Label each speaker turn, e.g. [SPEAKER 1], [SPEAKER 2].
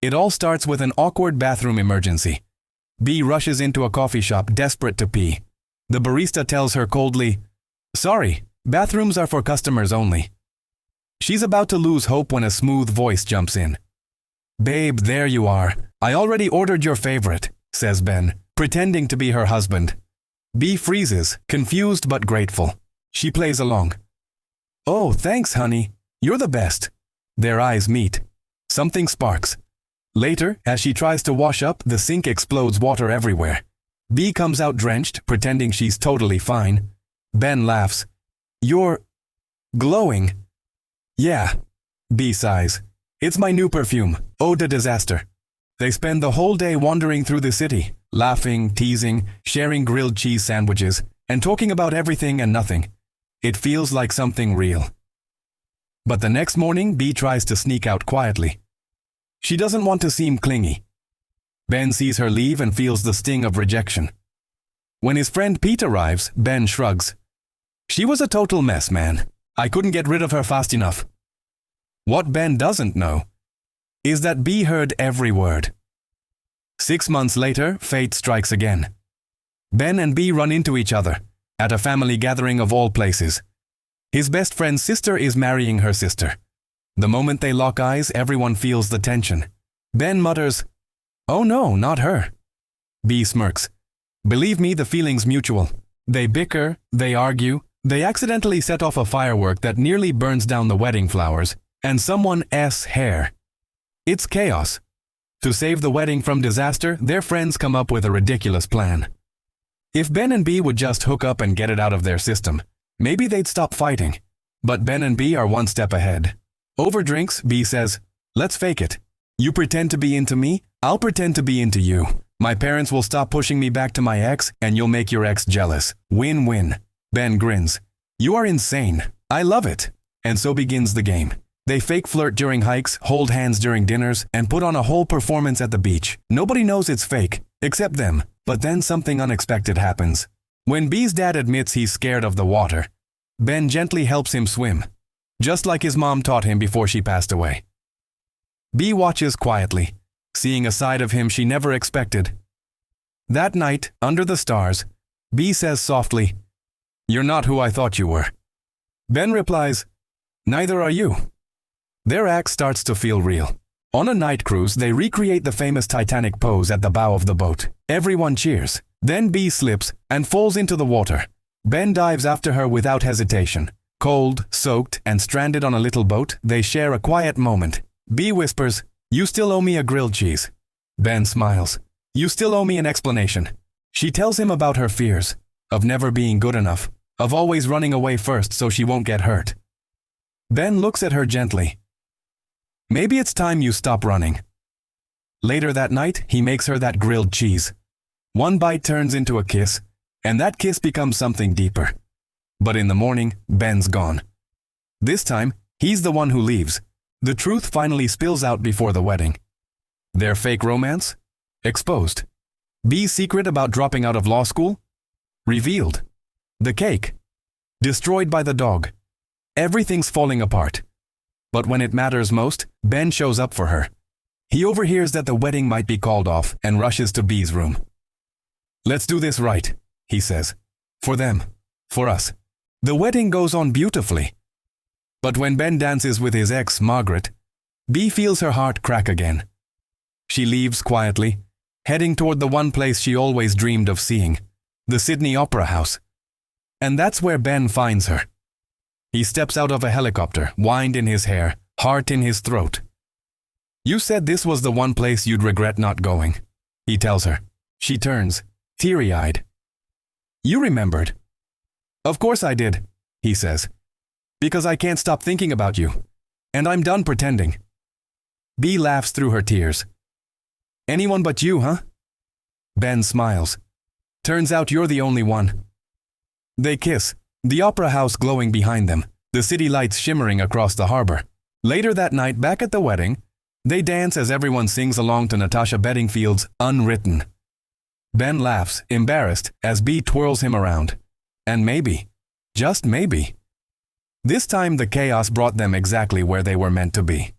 [SPEAKER 1] It all starts with an awkward bathroom emergency. Bea rushes into a coffee shop desperate to pee. The barista tells her coldly, "Sorry, bathrooms are for customers only." She's about to lose hope when a smooth voice jumps in. "Babe, there you are. I already ordered your favorite," says Ben, pretending to be her husband. Bea freezes, confused but grateful. She plays along. "Oh, thanks, honey. You're the best." Their eyes meet. Something sparks. Later, as she tries to wash up, the sink explodes water everywhere. Bea comes out drenched, pretending she's totally fine. Ben laughs. "You're glowing." "Yeah," Bea sighs. "It's my new perfume, Ode to Disaster." They spend the whole day wandering through the city, laughing, teasing, sharing grilled cheese sandwiches, and talking about everything and nothing. It feels like something real. But the next morning, Bea tries to sneak out quietly. She doesn't want to seem clingy. Ben sees her leave and feels the sting of rejection. When his friend Pete arrives, Ben shrugs. "She was a total mess, man. I couldn't get rid of her fast enough." What Ben doesn't know is that Bea heard every word. 6 months later, fate strikes again. Ben and Bea run into each other at a family gathering of all places. His best friend's sister is marrying her sister. The moment they lock eyes, everyone feels the tension. Ben mutters, "Oh no, not her." Bea smirks. "Believe me, the feeling's mutual." They bicker, they argue, they accidentally set off a firework that nearly burns down the wedding flowers and someone's hair. It's chaos. To save the wedding from disaster, their friends come up with a ridiculous plan. If Ben and Bea would just hook up and get it out of their system, maybe they'd stop fighting. But Ben and Bea are one step ahead. Over drinks, Bea says, "Let's fake it. You pretend to be into me, I'll pretend to be into you. My parents will stop pushing me back to my ex, and you'll make your ex jealous. Win-win." Ben grins. "You are insane. I love it." And so begins the game. They fake flirt during hikes, hold hands during dinners, and put on a whole performance at the beach. Nobody knows it's fake, except them. But then something unexpected happens. When Bea's dad admits he's scared of the water, Ben gently helps him swim, just like his mom taught him before she passed away. Bea watches quietly, seeing a side of him she never expected. That night, under the stars, Bea says softly, "You're not who I thought you were." Ben replies, "Neither are you." Their act starts to feel real. On a night cruise, they recreate the famous Titanic pose at the bow of the boat. Everyone cheers. Then Bea slips and falls into the water. Ben dives after her without hesitation. Cold, soaked, and stranded on a little boat, they share a quiet moment. Bea whispers, "You still owe me a grilled cheese." Ben smiles. "You still owe me an explanation." She tells him about her fears, of never being good enough, of always running away first so she won't get hurt. Ben looks at her gently. "Maybe it's time you stop running." Later that night, he makes her that grilled cheese. One bite turns into a kiss, and that kiss becomes something deeper. But in the morning, Ben's gone. This time, he's the one who leaves. The truth finally spills out before the wedding. Their fake romance? Exposed. Bea's secret about dropping out of law school? Revealed. The cake? Destroyed by the dog. Everything's falling apart. But when it matters most, Ben shows up for her. He overhears that the wedding might be called off and rushes to Bea's room. "Let's do this right," he says. "For them. For us." The wedding goes on beautifully. But when Ben dances with his ex, Margaret, Bea feels her heart crack again. She leaves quietly, heading toward the one place she always dreamed of seeing, the Sydney Opera House. And that's where Ben finds her. He steps out of a helicopter, wind in his hair, heart in his throat. "You said this was the one place you'd regret not going," he tells her. She turns, teary-eyed. "You remembered." "Of course I did," he says. "Because I can't stop thinking about you. And I'm done pretending." Bea laughs through her tears. "Anyone but you, huh?" Ben smiles. "Turns out you're the only one." They kiss, the opera house glowing behind them, the city lights shimmering across the harbor. Later that night, back at the wedding, they dance as everyone sings along to Natasha Bedingfield's Unwritten. Ben laughs, embarrassed, as Bea twirls him around. And maybe, just maybe, this time the chaos brought them exactly where they were meant to be.